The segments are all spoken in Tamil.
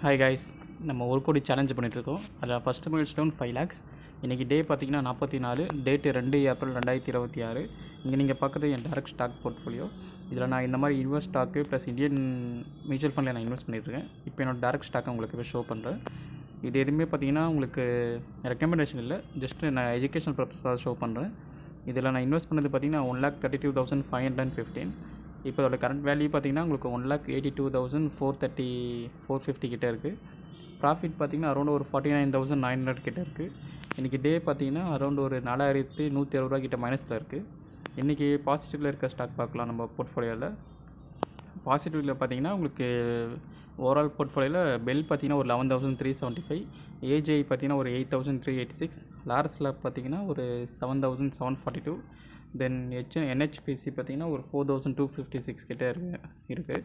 ஹாய் காய்ஸ், நம்ம ஒரு கோடி சேலஞ்ச் பண்ணிகிட்ருக்கோம். அதில் ஃபஸ்ட்டு மைல்ஸ்டோன் 5 lakhs. இன்றைக்கி டே பார்த்திங்கன்னா 44, டேட்டு 2 ஏப்ரல் 2026. இங்கே நீங்கள் பார்க்குறது என் டேரக்ட் ஸ்டாக் போர்ட்ஃபோலியோ. இதில் நான் இந்த மாதிரி US stock plus Indian mutual ஃபண்டில் நான் இன்வெஸ்ட் பண்ணிட்டுருக்கேன். இப்போ என்னோடய டேரக்ட் ஸ்டாக்கை உங்களுக்கு ஷோ பண்ணுறேன். இது எதுவுமே பார்த்திங்கன்னா உங்களுக்கு ரெக்கமெண்டேஷன் இல்லை, ஜஸ்ட்டு நான் எஜுகேஷனல் பர்பஸாக ஷோ பண்ணுறேன். இதில் நான் இன்வெஸ்ட் பண்ணது பார்த்திங்கன்னா 1,32,515. இப்போ அதோட கரண்ட் வேல்யூ பார்த்திங்கன்னா உங்களுக்கு 1,82,450 கிட்டே இருக்குது. ப்ராஃபிட் பார்த்திங்கன்னா அரௌண்ட் ஒரு 49,900 கிட்டே இருக்குது. இன்றைக்கி டே பார்த்திங்கன்னா அரௌண்ட் ஒரு 4,160 ரூபா கிட்ட மைனஸில் இருக்குது. இன்றைக்கி பாசிட்டிவில் இருக்க ஸ்டாக் பார்க்கலாம். நம்ம போர்ட்ஃபோலியோவில் பாசிட்டிவில் பார்த்திங்கன்னா உங்களுக்கு ஓவரால் போர்ட்ஃபோலியோவில் பெல் பார்த்திங்கன்னா ஒரு 11,375, ஏஜிஐ பார்த்திங்கன்னா ஒரு 8,386, லாரஸில் பார்த்திங்கன்னா ஒரு 7,742, தென் என்ஹெச்பிசி பார்த்திங்கன்னா ஒரு 4,256 கிட்டே இருக்குது.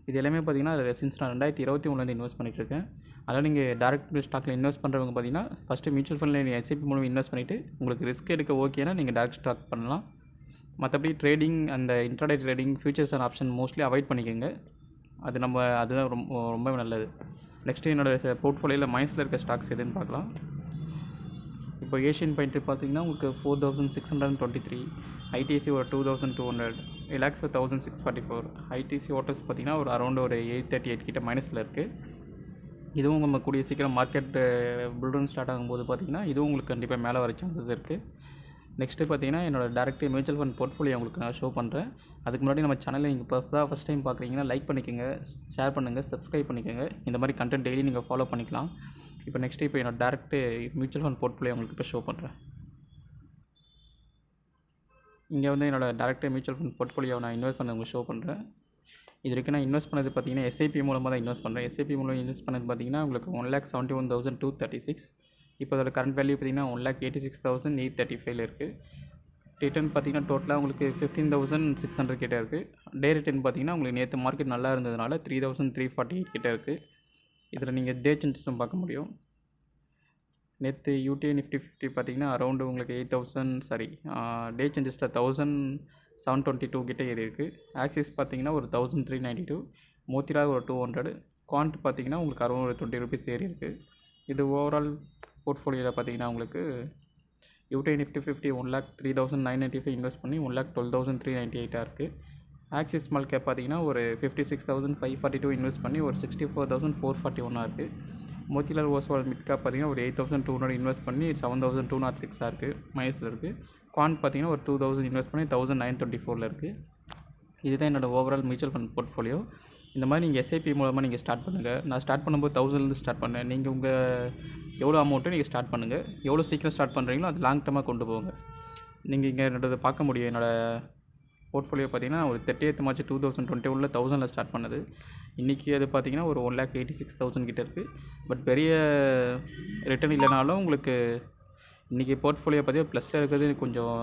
இது எல்லாமே பார்த்திங்கன்னா சின்ஸ் நான் 2021 இன்வெஸ்ட் பண்ணிகிட்ருக்கேன். அதனால் நீங்கள் டேரக்ட் ஸ்டாக்கில் இன்வெஸ்ட் பண்ணுறவங்க பார்த்திங்கன்னா ஃபஸ்ட்டு மியூச்சுவல் ஃபண்டில் நீங்கள் எஸ்ஐபி மூலம் இன்வெஸ்ட் பண்ணிவிட்டு உங்களுக்கு ரிஸ்க் எடுக்க ஓகேனா நீங்கள் டேரக்ட் ஸ்டாக் பண்ணலாம். மற்றபடி ட்ரேடிங் அந்த intraday trading futures and option mostly avoid பண்ணிக்கோங்க. அதுதான் ரொம்ப நல்லது. நெக்ஸ்ட்டு என்னோடய போர்ட்ஃபோலியோவில் மைனஸில் இருக்க ஸ்டாக்ஸ் எதுன்னு பார்க்கலாம். இப்போ ஏஷியன் பெயிண்ட் பார்த்திங்கன்னா உங்களுக்கு 4,623, ஐடிசி ஒரு 2,200, ரிலாக்ஸ் 1,644, ஐடிசி ஹோட்டல்ஸ் பார்த்திங்கன்னா ஒரு அரௌண்ட் ஒரு 838 கிட்ட மைனஸில் இருக்குது. இதுவும் நம்ம கூடிய சீக்கிரம் மார்க்கெட்டு புல்ரன் ஸ்டார்ட் ஆகும்போது பார்த்திங்கன்னா இதுவும் உங்களுக்கு கண்டிப்பாக மேலே வர சான்சஸ் இருக்குது. நெக்ஸ்ட்டு பார்த்திங்கன்னா என்னோடய டேரக்ட் மியூச்சுவல் ஃபண்ட் போர்ட்ஃபோலியோ உங்களுக்கு நான் ஷோ பண்ணுறேன். அதுக்கு முன்னாடி நம்ம சேனலை நீங்கள் இப்போ ஃபஸ்ட் டைம் பார்க்குறீங்கன்னா லைக் பண்ணிக்கோங்க, ஷேர் பண்ணுங்கள், சப்ஸ்கிரைப் பண்ணிக்கோங்க. இந்த மாதிரி கண்டென்ட் டெய்லி நீங்கள் ஃபாலோ பண்ணிக்கலாம். இப்போ என்னோட டேரக்ட் மியூச்சுவல் ஃபண்ட் போர்ட்ஃபோலியோ உங்களுக்கு இப்போ ஷோ பண்ணுறேன். இங்கே என்னோடய டேரக்ட் மியூச்சுவல் ஃபண்ட் போர்ட்ஃபோலியோ நான் இன்வெஸ்ட் பண்ண உங்களுக்கு ஷோ பண்ணுறேன். இது வரைக்கும் நான் இன்வெஸ்ட் பண்ணது பார்த்திங்கன்னா எஸ்ஐபி மூலமாக தான் இன்வெஸ்ட் பண்ணுறேன். எஸ்ஐபி மூலம் இன்வெஸ்ட் பண்ணது பார்த்திங்கன்னா உங்களுக்கு 1,71,236. இப்போ அதோட கரண்ட் வேல்யூ பார்த்திங்கன்னா 1,86,835 இருக்குது. ரிட்டர்ன் பார்த்திங்கன்னா டோட்டலாக உங்களுக்கு 15,600 கிட்டே இருக்குது. டே ரிட்டர்ன் பார்த்திங்கன்னா உங்களுக்கு நேற்று மார்க்கெட் நல்லா இருந்ததுனால 3,348 கிட்டே இருக்குது. இதில் நீங்கள் டே சேஞ்சஸும் பார்க்க முடியும். நேற்று யூடிஐ நிஃப்டி 50 பார்த்திங்கன்னா அரௌண்டு உங்களுக்கு 8,000 டே சேஞ்சஸில் 1,722 கிட்டே ஏறி இருக்குது. ஆக்சிஸ் பார்த்திங்கன்னா ஒரு 1,392, மோத்திலால் ஒரு 200, குவாண்ட் பார்த்திங்கன்னா உங்களுக்கு அரௌண்ட் 20 ரூபீஸ் ஏறி இருக்குது. இது ஓவரால் போர்ட்ஃபோலியோவில் பார்த்திங்கன்னா உங்களுக்கு யூடிஐ நிஃப்டி 50 1,03,995 இன்வெஸ்ட் பண்ணி 1,12,398 இருக்குது. ஆக்சிஸ் ஸ்மால் கேப் பார்த்திங்கன்னா ஒரு 56,542 இன்வெஸ்ட் பண்ணி ஒரு 64,441 இருக்குது. மோத்திலால் ஓஸ்வால் மிட் கேப் பார்த்திங்கன்னா ஒரு 8,200 இன்வெஸ்ட் பண்ணி 7,206 இருக்குது, மைனஸில் இருக்குது. குவாண்ட் பார்த்திங்கன்னா ஒரு 2,000 இன்வெஸ்ட் பண்ணி 1,924 இருக்குது. இதுதான் என்னோடய ஓவரால் மியூச்சுவல் ஃபண்ட் போர்ட்ஃபோலியோ. இந்த மாதிரி நீங்கள் எஸ்ஐபி மூலமாக நீங்கள் ஸ்டார்ட் பண்ணுங்கள். நான் ஸ்டார்ட் பண்ணும்போது 1,000 ஸ்டார்ட் பண்ணேன். நீங்கள் உங்கள் எவ்வளோ அமௌண்ட்டு நீங்கள் ஸ்டார்ட் பண்ணுங்கள். எவ்வளோ சீக்கிரம் ஸ்டார்ட் பண்ணுறீங்களோ அது லாங் டர்மாக கொண்டு போங்க. நீங்கள் இங்கே என்னோடது பார்க்க முடியும். என்னோடய போர்ட்ஃபோலியோ பார்த்திங்கன்னா ஒரு 30th March 2021 1,000 ஸ்டார்ட் பண்ணது. இன்றைக்கி அது பார்த்திங்கன்னா ஒரு 1,86,000 கிட்டே இருக்குது. பட் பெரிய ரிட்டர்ன் இல்லைனாலும் உங்களுக்கு இன்றைக்கி போர்ட்ஃபோலியோ பார்த்திங்கன்னா ப்ளஸில் இருக்கிறது கொஞ்சம்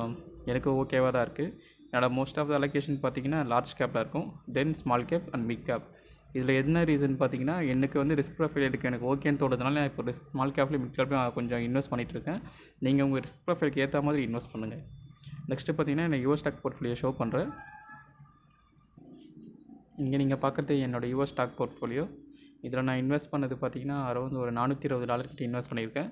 எனக்கு ஓகேவாக தான் இருக்குது. என்னோடய மோஸ்ட் ஆஃப் த அலோகேஷன் பார்த்திங்கன்னா லார்ஜ் கேப்பில் இருக்கும், then small cap and big cap. இதில் என்ன ரீசன் பார்த்திங்கன்னா எனக்கு ரிஸ்க் ப்ரொஃபைல் எடுக்க எனக்கு ஓகேன்னு தோணுறதுனால நான் இப்போ ஸ்மால் கேப்லேயும் மிட் கேப்லேயும் கொஞ்சம் இன்வெஸ்ட் பண்ணிகிட்ருக்கேன். நீங்கள் உங்கள் ரிஸ்க் ப்ரொஃபைலுக்கு ஏற்ற மாதிரி இன்வெஸ்ட் பண்ணுங்கள். நெக்ஸ்ட்டு பார்த்திங்கன்னா நான் யூஎஸ் ஸ்டாக் போர்ட்ஃபோலியோ ஷோ பண்ணுறேன். இங்கே நீங்கள் பார்க்குறது என்னோடய யூஎஸ் ஸ்டாக் போர்ட்ஃபோலியோ. இதில் நான் இன்வெஸ்ட் பண்ணது பார்த்திங்கன்னா அரௌண்ட் ஒரு $420 கிட்ட இன்வெஸ்ட் பண்ணியிருக்கேன்.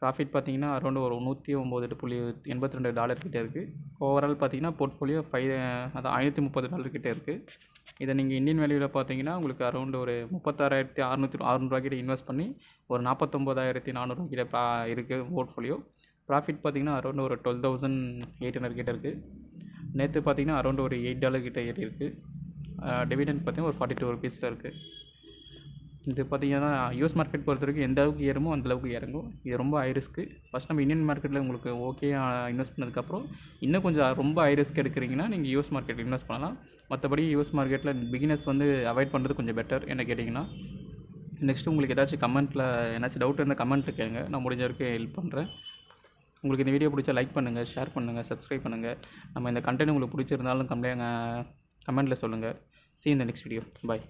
ப்ராஃபிட் பார்த்திங்கன்னா அரௌண்ட் ஒரு $109.82 கிட்டே இருக்குது. ஓவரால் பார்த்திங்கன்னா போர்ட்ஃபோலியோ $530 கிட்டே இருக்குது. இதை நீங்கள் இந்தியன் வேல்யூவில் பார்த்தீங்கன்னா உங்களுக்கு அரௌண்ட் ஒரு 36,600 கிட்ட இன்வெஸ்ட் பண்ணி ஒரு 49,400 கிட்ட இருக்குது போர்ட்ஃபோலியோ. ப்ராஃபிட் பார்த்திங்கன்னா அரௌண்ட் ஒரு 12,800 கிட்ட இருக்குது. நேற்று பார்த்திங்கன்னா அரௌண்ட் ஒரு $8 கிட்ட ஏறி இருக்குது. டிவிடெண்ட் பார்த்திங்கன்னா ஒரு 42 ரூபீஸில் இருக்குது. இது பார்த்திங்கன்னா யூஎஸ் மார்க்கெட் பொறுத்த வரைக்கும் எந்த அளவுக்கு ஏறுமோ அந்தளவுக்கு இறங்கும். இது ரொம்ப ஹை ரிஸ்க்கு. ஃபஸ்ட் நம்ம இந்தியன் மார்க்கெட்டில் உங்களுக்கு ஓகே இன்வெஸ்ட் பண்ணதுக்கப்புறம் இன்னும் கொஞ்சம் ரொம்ப ஹை ரிஸ்க் எடுக்கிறீங்கன்னா நீங்கள் யூஎஸ் மார்க்கெட்டில் இன்வெஸ்ட் பண்ணலாம். மற்றபடி யூஎஸ் மார்க்கெட்டில் பிகினர்ஸ் அவாய்ட் பண்ணுறது கொஞ்சம் பெட்டர் என்ன கேட்டிங்கன்னா. நெக்ஸ்ட்டு உங்களுக்கு ஏதாச்சும் டவுட் இருந்தால் கமெண்ட்டில் கேளுங்க, நான் முடிஞ்ச வரைக்கும் ஹெல்ப் பண்ணுறேன். உங்களுக்கு இந்த வீடியோ பிடிச்சா லைக் பண்ணுங்கள், ஷேர் பண்ணுங்கள், சப்ஸ்கிரைப் பண்ணுங்கள். நம்ம இந்த கண்டென்ட் உங்களுக்கு பிடிச்சிருந்தாலும் கமெண்ட்டில் சொல்லுங்கள். See you in the next video. Bye.